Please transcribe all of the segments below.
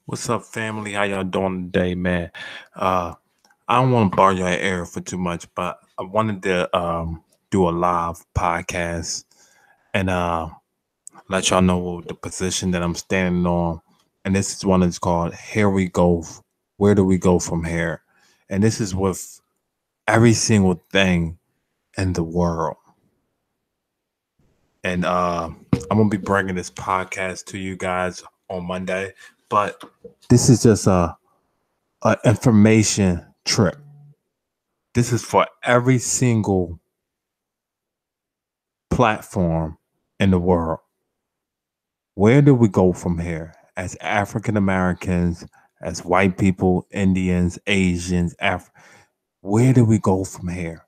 What's up, family? How y'all doing today, man? Uh, I don't want to bar your air for too much, but I wanted to do a live podcast and let y'all know the position that I'm standing on. And this is one that's called "Here We Go." Where do we go from here? And this is with every single thing in the world. And I'm gonna be bringing this podcast to you guys on Monday, but this is just a information trip. This is for every single platform in the world. Where do we go from here as African Americans, as white people, Indians, Asians, where do we go from here?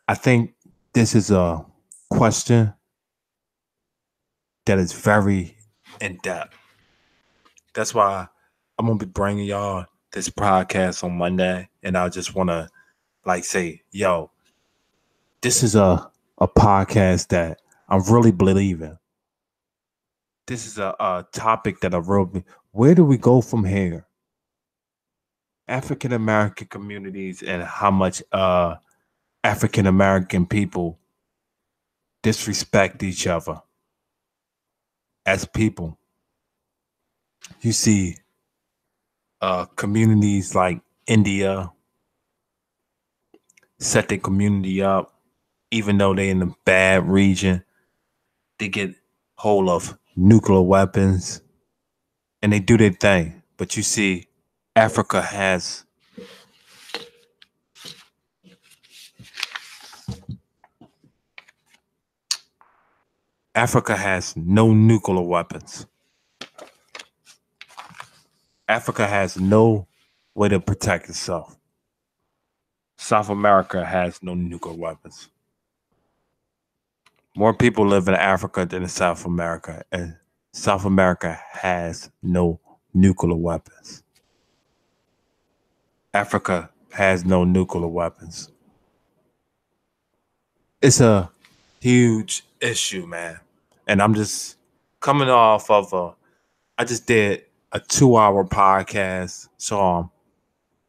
I think this is a question that is very in depth. That's why I'm going to be bringing y'all this podcast on Monday. And I just want to say, yo, this is a podcast that I'm really believing. This is a topic that I wrote. Where do we go from here? African American communities and how much African American people disrespect each other as people. You see communities like India set their community up, even though they're in a bad region. They get hold of nuclear weapons and they do their thing. But you see, Africa has Africa has no nuclear weapons. Africa has no way to protect itself. South America has no nuclear weapons. More people live in Africa than in South America, and South America has no nuclear weapons. Africa has no nuclear weapons. It's a huge issue, man. And I'm just coming off of I just did a 2-hour podcast, so I'm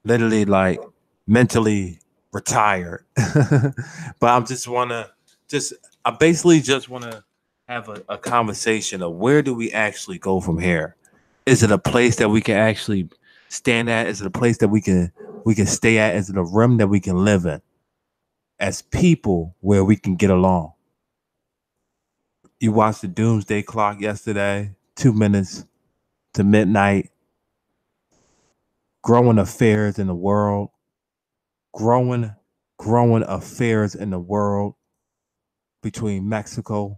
literally like mentally retired. But I'm just wanna just I basically just wanna have a conversation of where do we actually go from here? Is it a place that we can actually stand at? Is it a place that we can stay at? Is it a room that we can live in as people where we can get along? You watched the doomsday clock yesterday, 2 minutes to midnight, growing affairs in the world, growing affairs in the world between Mexico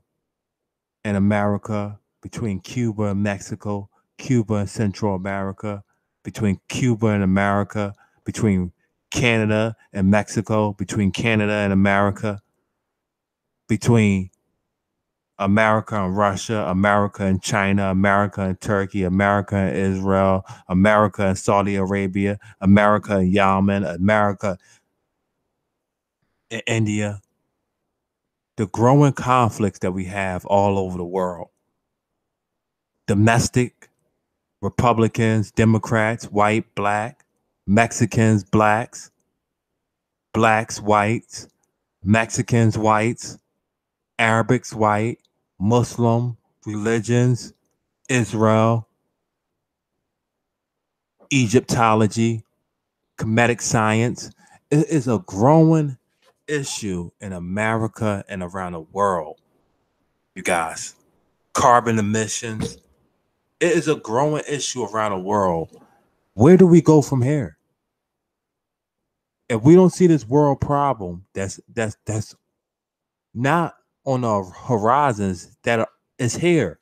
and America, between Cuba and Mexico, Cuba and Central America, between Cuba and America, between Canada and Mexico, between Canada and America, between America and Russia, America and China, America and Turkey, America and Israel, America and Saudi Arabia, America and Yemen, America and India. The growing conflicts that we have all over the world. Domestic, Republicans, Democrats, white, black, Mexicans, blacks, blacks, whites, Mexicans, whites, Arabics, white, Muslim, religions, Israel, Egyptology, comedic science. It is a growing issue in America and around the world, you guys. Carbon emissions. It is a growing issue around the world. Where do we go from here? If we don't see this world problem that's not on our horizons that is here,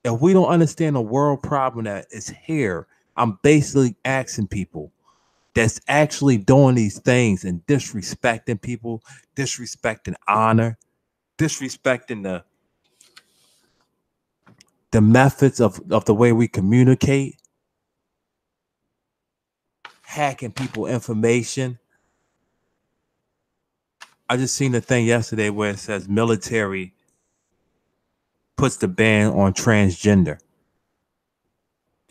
if we don't understand the world problem that is here, I'm basically asking people that's actually doing these things and disrespecting people, disrespecting honor, disrespecting the methods of the way we communicate, hacking people information. I just seen the thing yesterday where it says military puts the ban on transgender.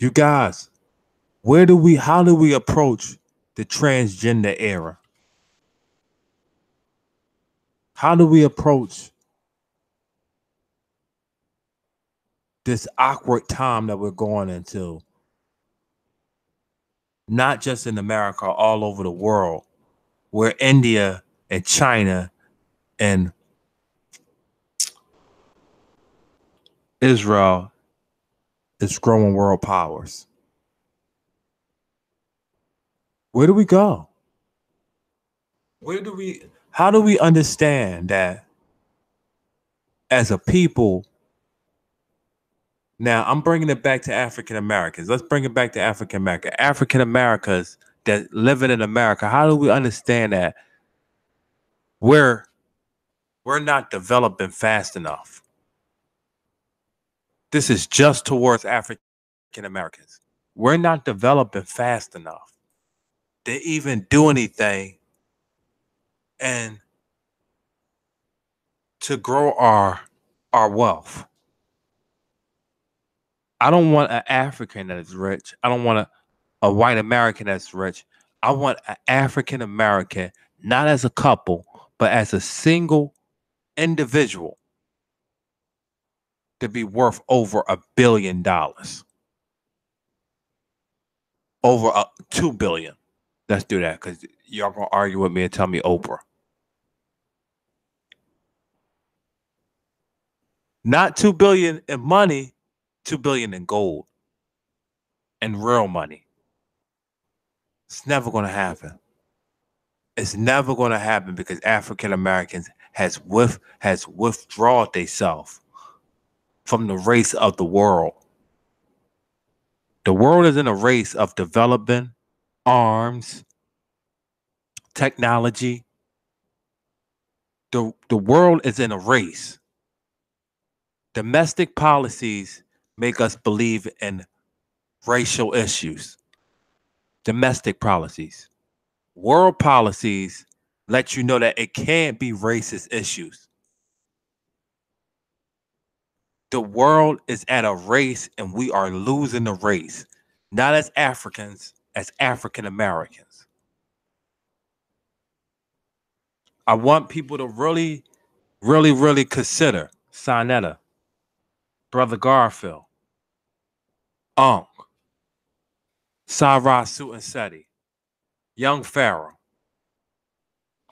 You guys, how do we approach the transgender era? How do we approach this awkward time that we're going into? Not just in America, all over the world, where India and China and Israel is growing world powers. Where do we go? How do we understand that as a people? Now, I'm bringing it back to African Americans. Let's bring it back to African America. African Americans that living in America, how do we understand that we're not developing fast enough? This is just towards African Americans. We're not developing fast enough to even do anything and to grow our wealth. I don't want an African that is rich. I don't want a white American that's rich. I want an African American, not as a couple, but as a single individual, to be worth over $1 billion. Over $2 billion. Let's do that, because y'all gonna argue with me and tell me Oprah. Not $2 billion in money, $2 billion in gold and real money. It's never gonna happen. It's never gonna happen because African Americans has withdrawn themselves from the race of the world. The world is in a race of developing arms, technology. The world is in a race. Domestic policies make us believe in racial issues. Domestic policies. World policies let you know that it can't be racist issues. The world is at a race and we are losing the race, not as Africans, as African Americans. I want people to really, really, really consider Sonetta, Brother Garfield, Unc, Cyrus Sutinsetti, Young Pharaoh,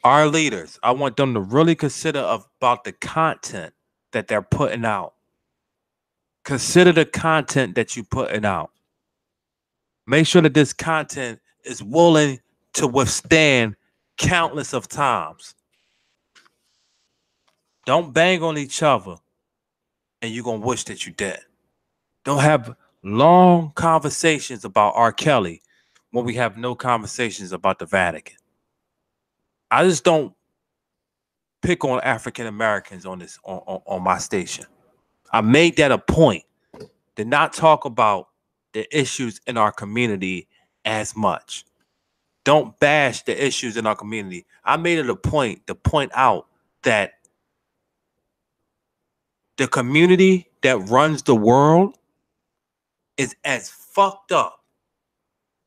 our leaders. I want them to really consider about the content that they're putting out. Consider the content that you're putting out. Make sure that this content is willing to withstand countless of times. Don't bang on each other and you're going to wish that you did. Don't have long conversations about R. Kelly when we have no conversations about the Vatican. I just don't pick on African Americans on my station. I made that a point to not talk about the issues in our community as much. Don't bash the issues in our community. I made it a point to point out that the community that runs the world is as fucked up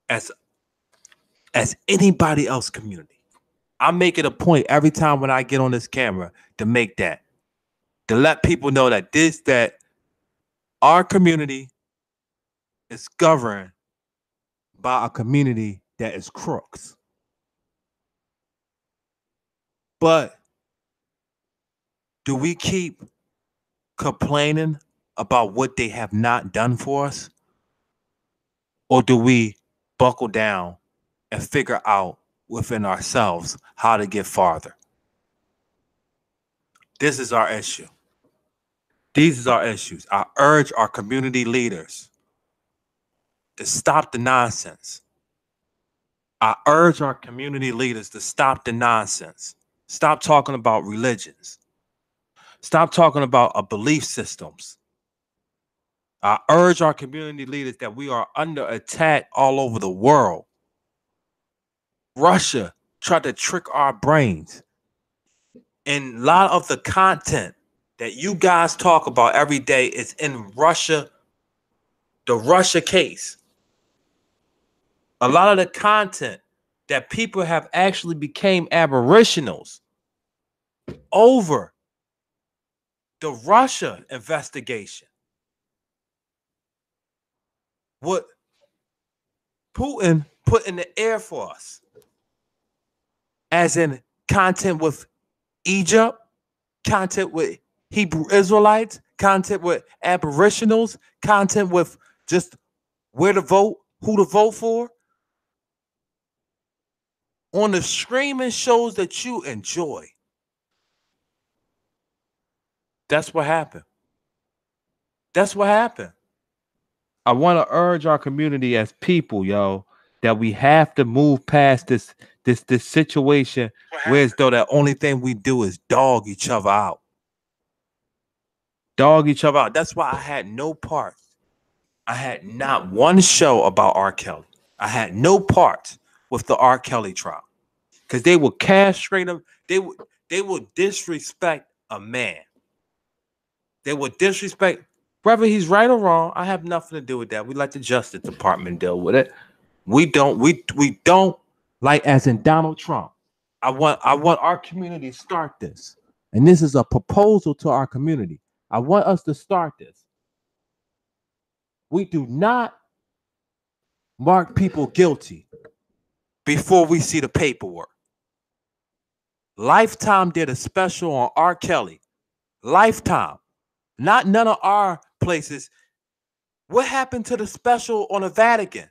as anybody else community. I make it a point every time when I get on this camera to make that, to let people know that our community is governed by a community that is crooks. But do we keep complaining about what they have not done for us? Or do we buckle down and figure out within ourselves how to get farther? This is our issue. These are our issues. I urge our community leaders to stop the nonsense. I urge our community leaders to stop the nonsense. Stop talking about religions. Stop talking about belief systems. I urge our community leaders that we are under attack all over the world. Russia tried to trick our brains. And a lot of the content that you guys talk about every day is in Russia, the Russia case. A lot of the content that people have actually became aboriginals over the Russia investigation. What Putin put in the air for us, as in content with Egypt, content with Hebrew Israelites, content with aboriginals, content with just where to vote, who to vote for, on the streaming shows that you enjoy. That's what happened. That's what happened. I want to urge our community as people, yo, that we have to move past this situation where as though the only thing we do is dog each other out. Dog each other out. That's why I had no part. I had not one show about R. Kelly. I had no part with the R. Kelly trial. Because they will castrate him. They will disrespect a man. They will disrespect, whether he's right or wrong. I have nothing to do with that. We let the Justice Department deal with it. We don't like, as in Donald Trump. I want our community to start this. And this is a proposal to our community. I want us to start this. We do not mark people guilty before we see the paperwork. Lifetime did a special on R. Kelly. Lifetime. Not none of our places. What happened to the special on the Vatican?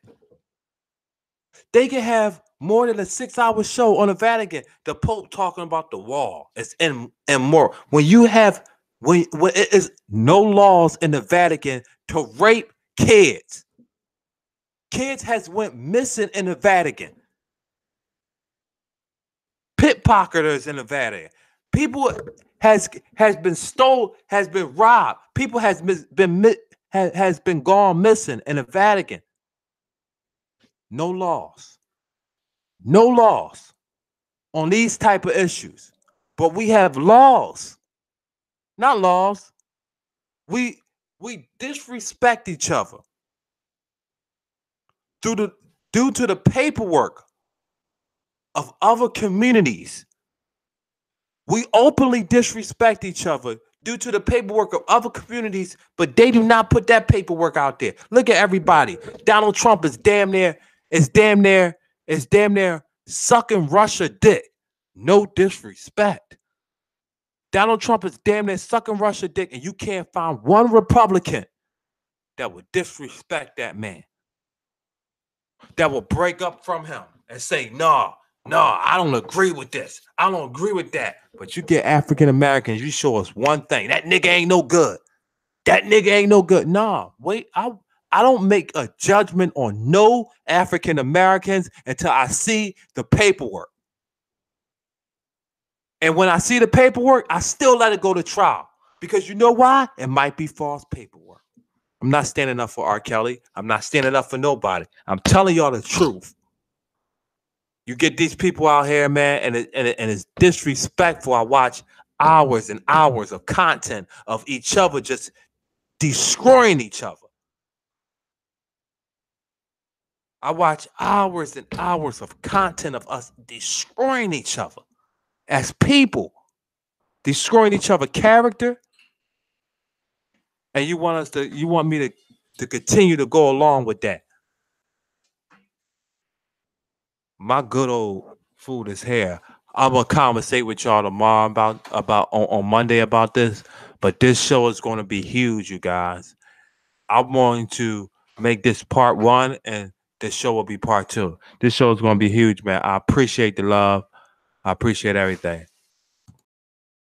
They can have more than a 6-hour show on the Vatican. The Pope talking about the wall. It's and more. When you have when it is no laws in the Vatican to rape kids. Kids has went missing in the Vatican. Pickpocketers in the Vatican. People has been stolen, has been robbed. People has been gone missing in the Vatican. No laws. No laws on these type of issues. But we have laws. Not laws. We disrespect each other due to the paperwork of other communities. We openly disrespect each other due to the paperwork of other communities, but they do not put that paperwork out there. Look at everybody. Donald Trump is damn near sucking Russia dick. No disrespect. Donald Trump is damn near sucking Russia dick, and you can't find one Republican that would disrespect that man, that will break up from him and say, no, I don't agree with this. I don't agree with that. But you get African Americans, you show us one thing. That nigga ain't no good. That nigga ain't no good. Nah, wait, I don't make a judgment on no African Americans until I see the paperwork. And when I see the paperwork, I still let it go to trial. Because you know why? It might be false paperwork. I'm not standing up for R. Kelly. I'm not standing up for nobody. I'm telling y'all the truth. You get these people out here, man, and it's disrespectful. I watch hours and hours of content of each other just destroying each other. I watch hours and hours of content of us destroying each other as people, destroying each other's character. And you want me to continue to go along with that. My good old food is here. I'm gonna conversate with y'all tomorrow about on Monday about this. But this show is going to be huge, you guys. I'm going to make this part 1, and this show will be part 2. This show is going to be huge, man. I appreciate the love. I appreciate everything.